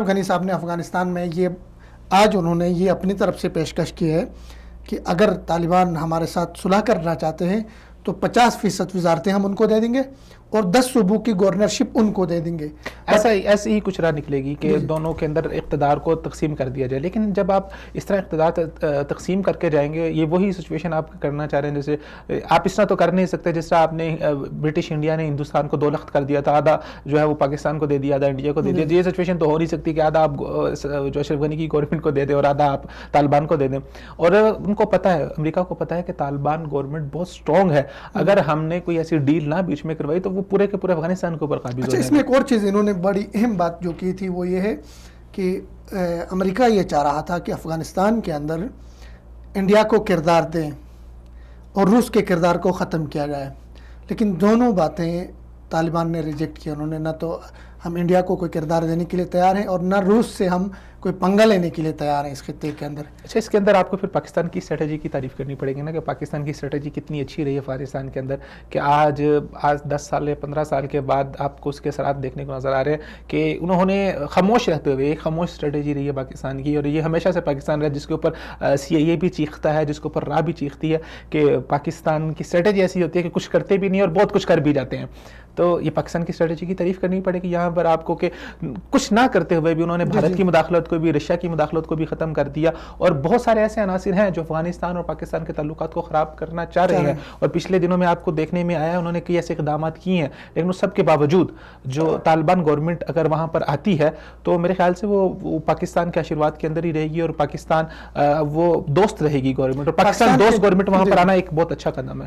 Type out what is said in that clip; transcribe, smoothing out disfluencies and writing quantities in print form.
غنی صاحب نے افغانستان میں آج انہوں نے یہ اپنی طرف سے پیشکش کی ہے کہ اگر طالبان ہمارے ساتھ صلح کرنا چاہتے ہیں تو 50% وزارتیں ہم ان کو دے دیں گے اور 10 صوبوں کی گورنرشپ ان کو دے دیں گے. ایسے ہی کچھ راہ نکلے گی کہ دونوں کے اندر اقتدار کو تقسیم کر دیا جائے. لیکن جب آپ اس طرح اقتدار تقسیم کر کے جائیں گے, یہ وہی سچویشن آپ کرنا چاہ رہے ہیں جیسے آپ اس طرح تو کر نہیں سکتے جس طرح آپ نے برٹش انڈیا نے ہندوستان کو 2 لخت کر دیا تھا, آدھا جو ہے وہ پاکستان کو دے دیا, آدھا انڈیا کو دے دیا. یہ سچویشن تو ہو نہیں سکتی کہ آدھا آپ جو اشرف غنی کی گورنمنٹ کو دے دیں اور آدھا آپ طالبان کو دے دیں. اور ان کو پتہ ہے, امریکہ کو پتہ ہے کہ طالبان گورنمنٹ بہت سٹرونگ ہے. اگر ہم نے کوئی ایسی ڈیل نہ بیچ میں کروائی تو وہ پورے کے پورے افغانستان کے اوپر قابض ہو جائیں گے. اس میں ایک اور چیز انہوں نے بڑی اہم بات جو کی تھی وہ یہ ہے کہ امریکہ یہ چاہ رہا تھا کہ افغانستان کے اندر انڈیا کو کردار دیں اور روس کے کردار کو ختم کیا جائے, لیکن دونوں باتیں طالبان نے ریجیکٹ کی. انہوں نے نہ تو ہم انڈیا کو کوئی کردار دینے کے لیے تیار ہیں اور نہ روس سے ہم کوئی پنگا لینے کے لیے تیار ہیں اس خطے کے اندر. اچھا, اس کے اندر آپ کو پھر پاکستان کی اسٹریٹجی کی تعریف کرنی پڑے گی نا, کہ پاکستان کی اسٹریٹجی کتنی اچھی رہی ہے افغانستان کے اندر, کہ آج 10 سال یا 15 سال کے بعد آپ کو اس کے اثرات دیکھنے کو نظر آ رہے ہیں کہ انہوں نے خاموش رہتے ہوئے ایک خاموش اسٹریٹجی رہی ہے پاکستان کی. اور یہ ہمیشہ سے پاکستان رہا جس کے اوپر CIA بھی چیختا ہے, جس کے اوپر راہ بھی چیختی ہے کہ پاکستان کی اسٹریٹجی ایسی ہوتی ہے کہ کچھ کرتے بھی نہیں اور بہت کچھ کر بھی جاتے ہیں. تو یہ پاکستان کی اسٹریٹجی کی تعریف کرنی پڑے گی یہاں پر آپ کو, کہ کچھ نہ کرتے ہوئے بھی انہوں نے بھارت کی مداخلت کو بھی, رشیا کی مداخلت کو بھی ختم کر دیا. اور بہت سارے ایسے عناصر ہیں جو افغانستان اور پاکستان کے تعلقات کو خراب کرنا چاہ رہے ہیں. اور پچھلے دنوں میں آپ کو دیکھنے میں آیا انہوں نے کئی ایسے اقدامات کیے ہیں, لیکن اس سب کے باوجود جو طالبان گورنمنٹ اگر وہاں پر آتی ہے تو میرے خیال سے وہ پاکستان کے آشیرواد کے اندر ہی رہے گی, اور پاکستان وہ دوست رہے گی گورنمنٹ, اور پاکستان دوست گورنمنٹ وہاں پر آنا ایک بہت اچھا قدم ہے.